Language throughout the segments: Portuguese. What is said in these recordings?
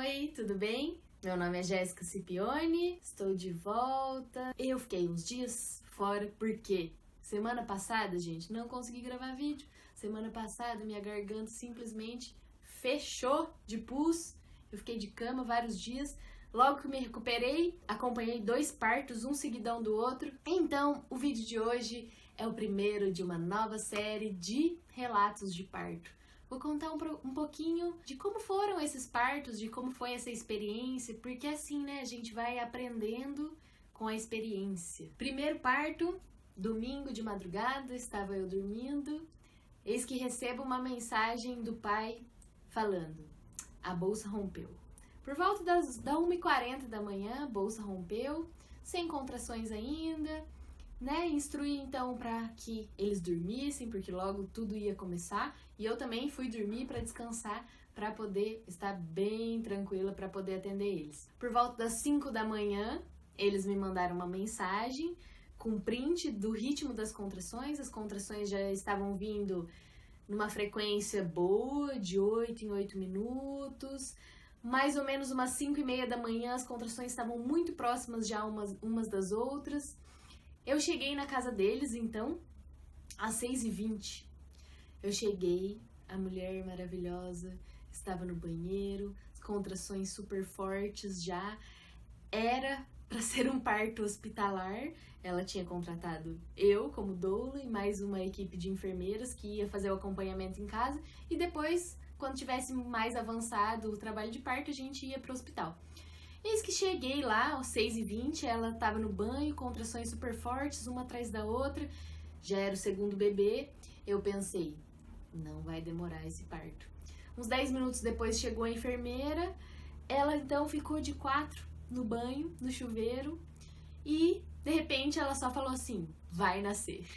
Oi, tudo bem? Meu nome é Jéssica Scipione, estou de volta. Eu fiquei uns dias fora porque semana passada, gente, não consegui gravar vídeo. Semana passada minha garganta simplesmente fechou de pus. Eu fiquei de cama vários dias. Logo que me recuperei, acompanhei 2 partos, um seguidão do outro. Então, o vídeo de hoje é o primeiro de uma nova série de relatos de parto. Vou contar um pouquinho de como foram esses partos, de como foi essa experiência, porque assim, né, a gente vai aprendendo com a experiência. Primeiro parto, domingo de madrugada, estava eu dormindo, eis que recebo uma mensagem do pai falando: a bolsa rompeu. Por volta da 1h40 da manhã, a bolsa rompeu, sem contrações ainda, né? Instruí então para que eles dormissem, porque logo tudo ia começar, e eu também fui dormir para descansar, para poder estar bem tranquila para poder atender eles. Por volta das 5 da manhã, eles me mandaram uma mensagem com print do ritmo das contrações. As contrações já estavam vindo numa frequência boa, de 8 em 8 minutos. Mais ou menos umas 5h30 da manhã, as contrações estavam muito próximas já umas das outras. Eu cheguei na casa deles, então, às 6h20. Eu cheguei, a mulher maravilhosa estava no banheiro, as contrações super fortes já. Era para ser um parto hospitalar. Ela tinha contratado eu como doula e mais uma equipe de enfermeiras que ia fazer o acompanhamento em casa. E depois, quando tivesse mais avançado o trabalho de parto, a gente ia para o hospital. Eis que cheguei lá, às 6h20, ela estava no banho, contrações super fortes, uma atrás da outra. Já era o segundo bebê. Eu pensei, não vai demorar esse parto. Uns 10 minutos depois chegou a enfermeira. Ela então ficou de 4 no banho, no chuveiro. E, de repente, ela só falou assim, vai nascer.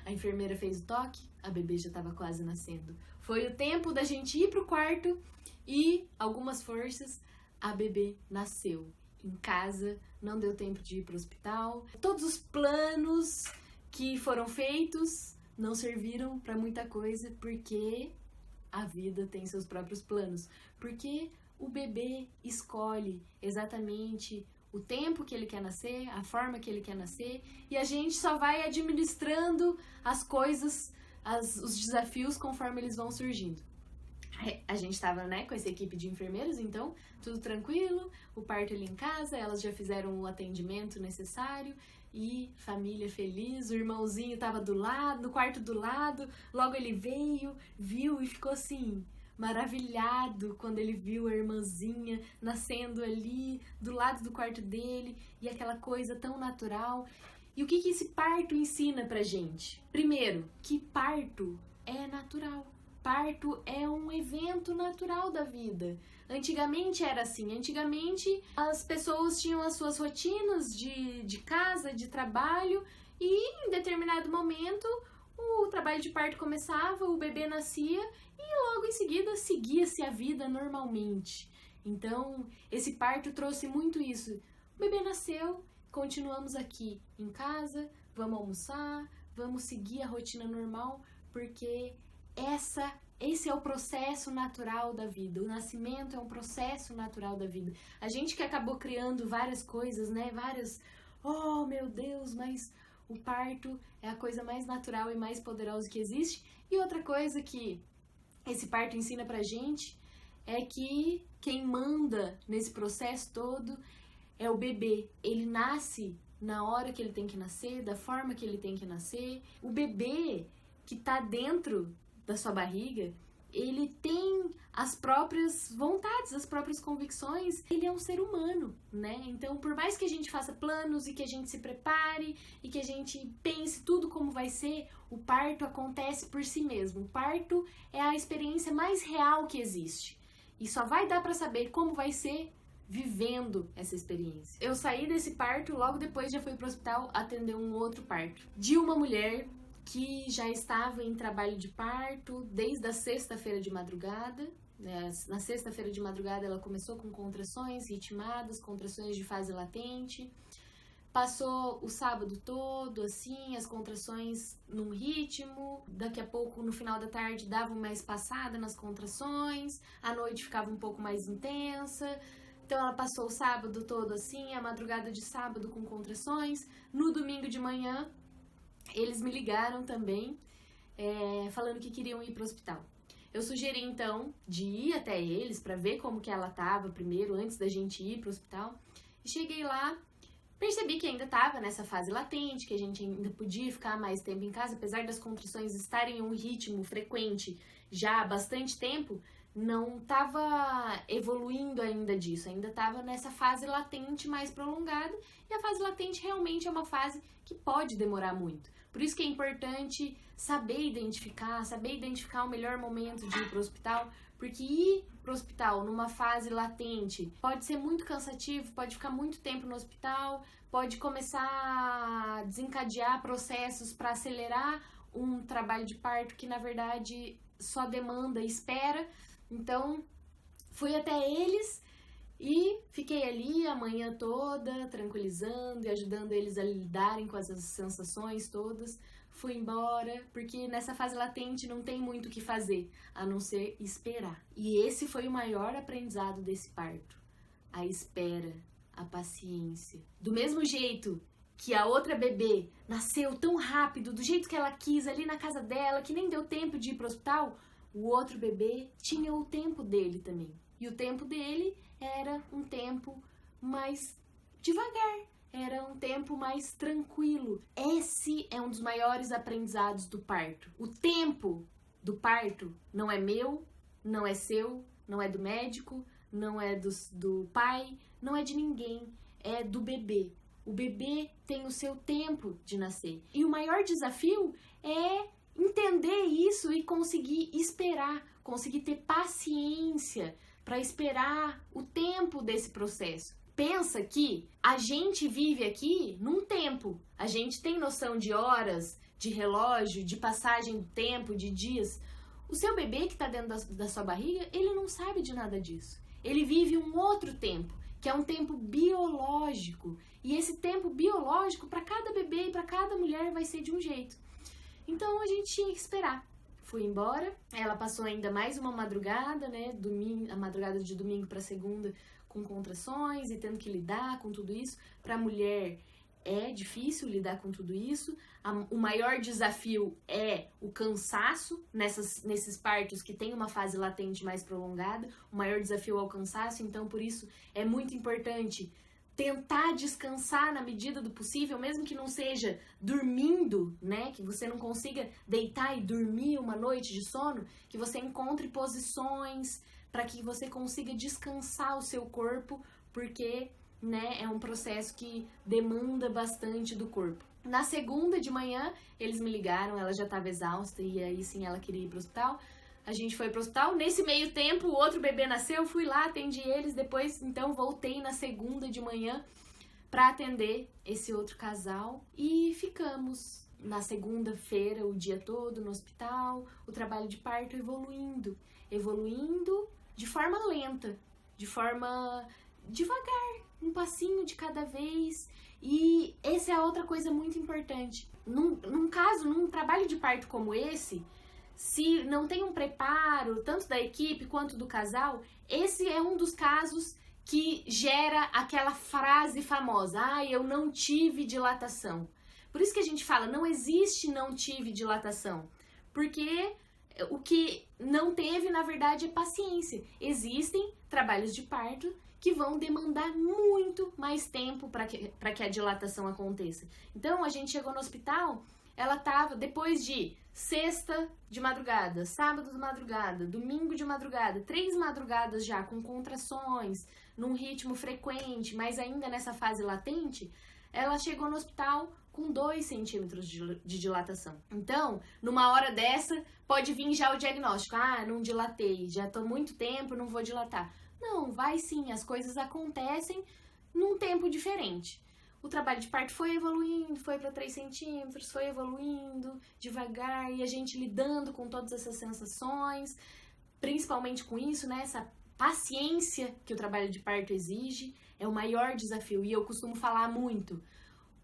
A enfermeira fez o toque, a bebê já estava quase nascendo. Foi o tempo da gente ir pro quarto e, algumas forças, a bebê nasceu em casa, não deu tempo de ir para o hospital. Todos os planos que foram feitos não serviram para muita coisa, porque a vida tem seus próprios planos. Porque o bebê escolhe exatamente o tempo que ele quer nascer, a forma que ele quer nascer, e a gente só vai administrando as coisas, os desafios conforme eles vão surgindo. A gente tava, né, com essa equipe de enfermeiros, então tudo tranquilo, o parto ali em casa, elas já fizeram o atendimento necessário e família feliz, o irmãozinho tava do lado, no quarto do lado, logo ele veio, viu e ficou assim, maravilhado quando ele viu a irmãzinha nascendo ali do lado do quarto dele e aquela coisa tão natural. E o que esse parto ensina pra gente? Primeiro, que parto é natural. Parto é um evento natural da vida. Antigamente era assim, antigamente as pessoas tinham as suas rotinas de casa, de trabalho, e em determinado momento o trabalho de parto começava, o bebê nascia e logo em seguida seguia-se a vida normalmente. Então esse parto trouxe muito isso. O bebê nasceu, continuamos aqui em casa, vamos almoçar, vamos seguir a rotina normal, porque esse é o processo natural da vida. O nascimento é um processo natural da vida. A gente que acabou criando várias coisas, né? Oh meu Deus, mas o parto é a coisa mais natural e mais poderosa que existe. E outra coisa que esse parto ensina pra gente é que quem manda nesse processo todo é o bebê. Ele nasce na hora que ele tem que nascer, da forma que ele tem que nascer. O bebê que tá dentro da sua barriga, ele tem as próprias vontades, as próprias convicções. Ele é um ser humano, né? Então, por mais que a gente faça planos e que a gente se prepare e que a gente pense tudo como vai ser, o parto acontece por si mesmo. O parto é a experiência mais real que existe. E só vai dar pra saber como vai ser vivendo essa experiência. Eu saí desse parto, logo depois já fui pro hospital atender um outro parto de uma mulher que já estava em trabalho de parto desde a sexta-feira de madrugada. Na sexta-feira de madrugada ela começou com contrações ritmadas, contrações de fase latente. Passou o sábado todo, assim, as contrações num ritmo. Daqui a pouco, no final da tarde, dava uma espaçada nas contrações. À noite ficava um pouco mais intensa. Então ela passou o sábado todo assim, a madrugada de sábado com contrações. No domingo de manhã, eles me ligaram também, falando que queriam ir pro hospital. Eu sugeri então de ir até eles para ver como que ela tava primeiro, antes da gente ir pro hospital. E cheguei lá, percebi que ainda estava nessa fase latente, que a gente ainda podia ficar mais tempo em casa, apesar das contrações estarem em um ritmo frequente já há bastante tempo, não estava evoluindo ainda disso, ainda estava nessa fase latente mais prolongada, e a fase latente realmente é uma fase que pode demorar muito. Por isso que é importante saber identificar o melhor momento de ir para o hospital, porque ir para o hospital numa fase latente pode ser muito cansativo, pode ficar muito tempo no hospital, pode começar a desencadear processos para acelerar um trabalho de parto que na verdade só demanda espera. Então fui até eles e fiquei ali a manhã toda tranquilizando e ajudando eles a lidarem com essas sensações todas. Fui embora, porque nessa fase latente não tem muito o que fazer, a não ser esperar. E esse foi o maior aprendizado desse parto. A espera, a paciência. Do mesmo jeito que a outra bebê nasceu tão rápido, do jeito que ela quis, ali na casa dela, que nem deu tempo de ir pro hospital, o outro bebê tinha o tempo dele também. E o tempo dele era um tempo mais devagar. Era um tempo mais tranquilo. Esse é um dos maiores aprendizados do parto. O tempo do parto não é meu, não é seu, não é do médico, não é do pai, não é de ninguém, é do bebê. O bebê tem o seu tempo de nascer. E o maior desafio é entender isso e conseguir esperar, conseguir ter paciência para esperar o tempo desse processo. Pensa que a gente vive aqui num tempo, a gente tem noção de horas, de relógio, de passagem do tempo, de dias. O seu bebê que está dentro da sua barriga, ele não sabe de nada disso. Ele vive um outro tempo, que é um tempo biológico. E esse tempo biológico, para cada bebê e para cada mulher, vai ser de um jeito. Então a gente tinha que esperar. Fui embora, ela passou ainda mais uma madrugada, né? A madrugada de domingo para segunda, com contrações e tendo que lidar com tudo isso. Para a mulher é difícil lidar com tudo isso. O maior desafio é o cansaço nesses partos que tem uma fase latente mais prolongada. O maior desafio é o cansaço, então por isso é muito importante tentar descansar na medida do possível, mesmo que não seja dormindo, né? Que você não consiga deitar e dormir uma noite de sono, que você encontre posições para que você consiga descansar o seu corpo, porque, né, é um processo que demanda bastante do corpo. Na segunda de manhã, eles me ligaram, ela já estava exausta e aí sim ela queria ir pro hospital. A gente foi pro hospital, nesse meio tempo o outro bebê nasceu, fui lá, atendi eles, depois então voltei na segunda de manhã para atender esse outro casal e ficamos na segunda-feira o dia todo no hospital, o trabalho de parto evoluindo de forma lenta, de forma devagar, um passinho de cada vez. E essa é a outra coisa muito importante. Num trabalho de parto como esse, se não tem um preparo, tanto da equipe quanto do casal, esse é um dos casos que gera aquela frase famosa: eu não tive dilatação. Por isso que a gente fala, não existe não tive dilatação. Porque o que não teve, na verdade, é paciência. Existem trabalhos de parto que vão demandar muito mais tempo para que a dilatação aconteça. Então, a gente chegou no hospital, ela estava, depois de sexta de madrugada, sábado de madrugada, domingo de madrugada, 3 madrugadas já com contrações, num ritmo frequente, mas ainda nessa fase latente, ela chegou no hospital com 2 centímetros de dilatação. Então, numa hora dessa, pode vir já o diagnóstico: não dilatei, já tô muito tempo, não vou dilatar. Não, vai sim, as coisas acontecem num tempo diferente. O trabalho de parto foi evoluindo, foi para 3 centímetros, foi evoluindo devagar, e a gente lidando com todas essas sensações, principalmente com isso, né? Essa paciência que o trabalho de parto exige é o maior desafio. E eu costumo falar muito: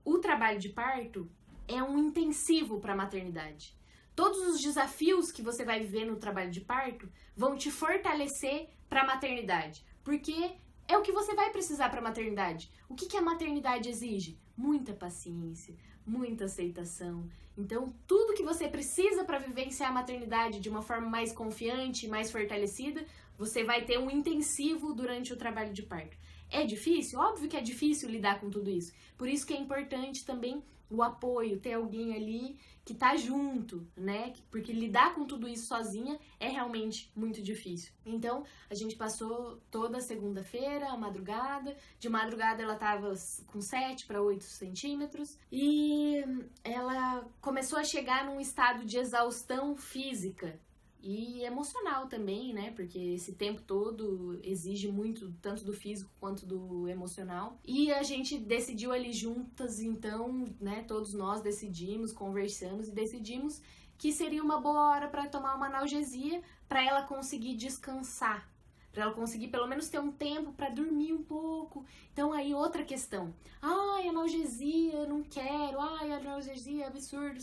o trabalho de parto é um intensivo para a maternidade. Todos os desafios que você vai viver no trabalho de parto vão te fortalecer para a maternidade, porque é o que você vai precisar para a maternidade. O que a maternidade exige? Muita paciência, muita aceitação. Então, tudo que você precisa para vivenciar a maternidade de uma forma mais confiante, mais fortalecida, você vai ter um intensivo durante o trabalho de parto. É difícil? Óbvio que é difícil lidar com tudo isso. Por isso que é importante também o apoio, ter alguém ali que tá junto, né? Porque lidar com tudo isso sozinha é realmente muito difícil. Então, a gente passou toda segunda-feira, a madrugada. De madrugada ela tava com 7 para 8 centímetros. E ela começou a chegar num estado de exaustão física e emocional também, né? Porque esse tempo todo exige muito, tanto do físico quanto do emocional. E a gente decidiu ali juntas, então, né? Todos nós decidimos, conversamos e decidimos que seria uma boa hora para tomar uma analgesia, para ela conseguir descansar, para ela conseguir pelo menos ter um tempo para dormir um pouco. Então aí outra questão. Ai, analgesia, não quero. Ai, analgesia, absurdo.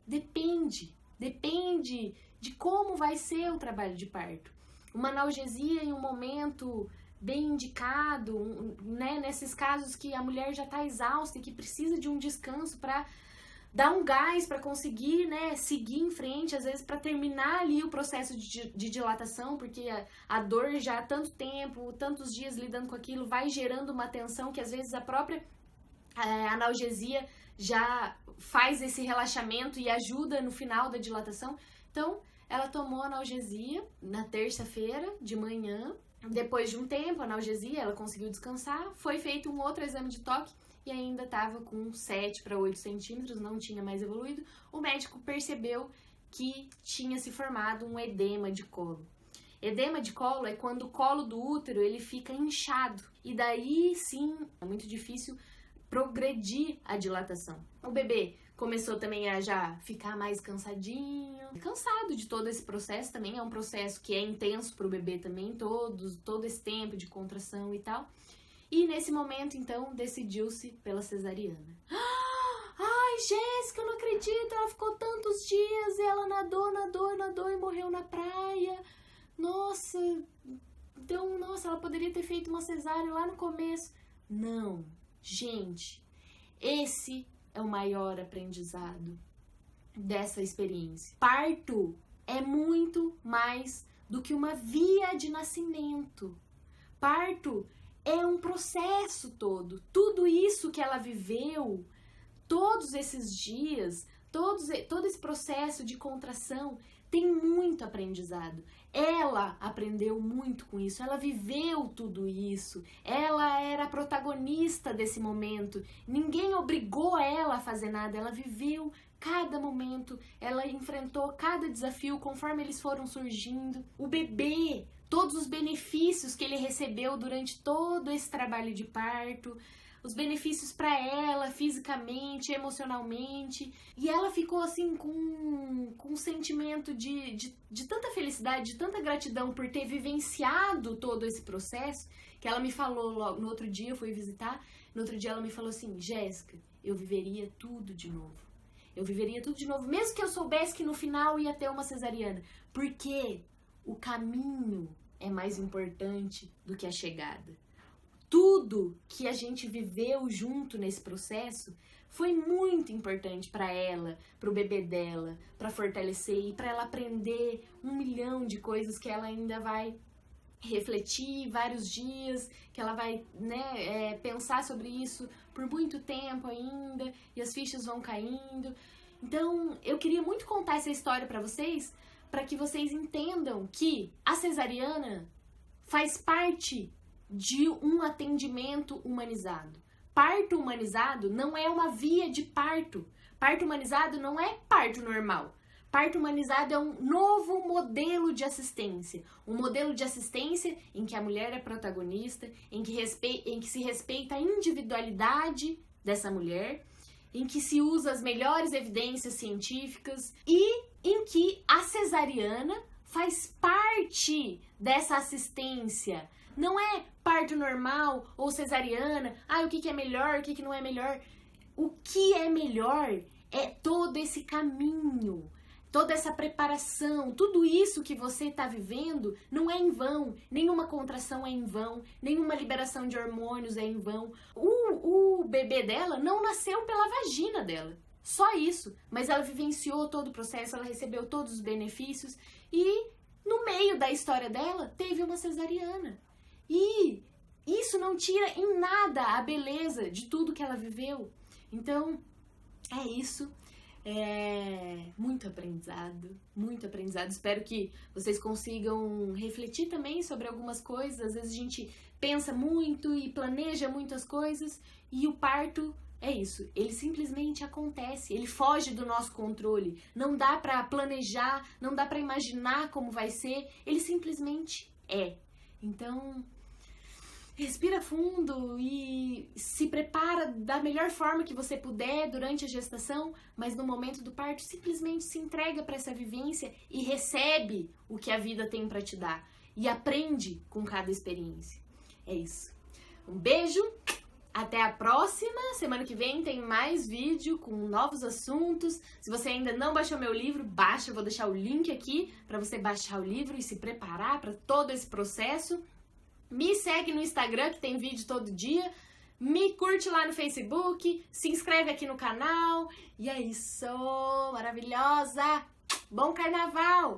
Depende de como vai ser o trabalho de parto. Uma analgesia em um momento bem indicado, né, nesses casos que a mulher já está exausta e que precisa de um descanso para dar um gás para conseguir, né, seguir em frente, às vezes para terminar ali o processo de dilatação, porque a dor já há tanto tempo, tantos dias lidando com aquilo, vai gerando uma tensão que às vezes a própria analgesia já faz esse relaxamento e ajuda no final da dilatação. Então, ela tomou analgesia na terça-feira de manhã. Depois de um tempo, a analgesia, ela conseguiu descansar. Foi feito um outro exame de toque e ainda estava com 7 para 8 centímetros, não tinha mais evoluído. O médico percebeu que tinha se formado um edema de colo. Edema de colo é quando o colo do útero ele fica inchado. E daí, sim, é muito difícil progredir a dilatação. O bebê começou também a já ficar mais cansadinho, cansado de todo esse processo também, é um processo que é intenso para o bebê também, todo esse tempo de contração e tal. E nesse momento, então, decidiu-se pela cesariana. Ai, Jéssica, eu não acredito, ela ficou tantos dias e ela nadou e morreu na praia. Nossa, então, ela poderia ter feito uma cesárea lá no começo. Não, gente, esse é o maior aprendizado dessa experiência. Parto é muito mais do que uma via de nascimento. Parto é um processo todo. Tudo isso que ela viveu, todos esses dias, todo esse processo de contração, tem muito aprendizado. Ela aprendeu muito com isso, ela viveu tudo isso, ela era a protagonista desse momento, ninguém obrigou ela a fazer nada, ela viveu cada momento, ela enfrentou cada desafio conforme eles foram surgindo. O bebê, todos os benefícios que ele recebeu durante todo esse trabalho de parto, os benefícios para ela, fisicamente, emocionalmente. E ela ficou assim com um sentimento de tanta felicidade, de tanta gratidão por ter vivenciado todo esse processo, que ela me falou logo, no outro dia eu fui visitar, no outro dia ela me falou assim: Jéssica, eu viveria tudo de novo. Eu viveria tudo de novo, mesmo que eu soubesse que no final ia ter uma cesariana. Porque o caminho é mais importante do que a chegada. Tudo que a gente viveu junto nesse processo foi muito importante para ela, para o bebê dela, para fortalecer e para ela aprender 1 milhão de coisas que ela ainda vai refletir vários dias, que ela vai, né, pensar sobre isso por muito tempo ainda, e as fichas vão caindo. Então, eu queria muito contar essa história para que vocês entendam que a cesariana faz parte de um atendimento humanizado. Parto humanizado não é uma via de parto. Parto humanizado não é parto normal. Parto humanizado é um novo modelo de assistência. Um modelo de assistência em que a mulher é protagonista, em que se respeita a individualidade dessa mulher, em que se usa as melhores evidências científicas e em que a cesariana faz parte dessa assistência. Não é parto normal ou cesariana, o que é melhor, o que não é melhor. o que é melhor é todo esse caminho, toda essa preparação, tudo isso que você está vivendo não é em vão, nenhuma contração é em vão, nenhuma liberação de hormônios é em vão. O bebê dela não nasceu pela vagina dela, só isso, mas ela vivenciou todo o processo, ela recebeu todos os benefícios e no meio da história dela teve uma cesariana. E isso não tira em nada a beleza de tudo que ela viveu. Então, é isso. Muito aprendizado, muito aprendizado. Espero que vocês consigam refletir também sobre algumas coisas. Às vezes a gente pensa muito e planeja muitas coisas e o parto é isso, ele simplesmente acontece, ele foge do nosso controle. Não dá pra planejar, não dá pra imaginar como vai ser, ele simplesmente é. Então, respira fundo e se prepara da melhor forma que você puder durante a gestação, mas no momento do parto simplesmente se entrega para essa vivência e recebe o que a vida tem para te dar e aprende com cada experiência. É isso. Um beijo, até a próxima. Semana que vem tem mais vídeo com novos assuntos. Se você ainda não baixou meu livro, baixa, eu vou deixar o link aqui para você baixar o livro e se preparar para todo esse processo. Me segue no Instagram, que tem vídeo todo dia. Me curte lá no Facebook. Se inscreve aqui no canal. E é isso. Maravilhosa. Bom carnaval!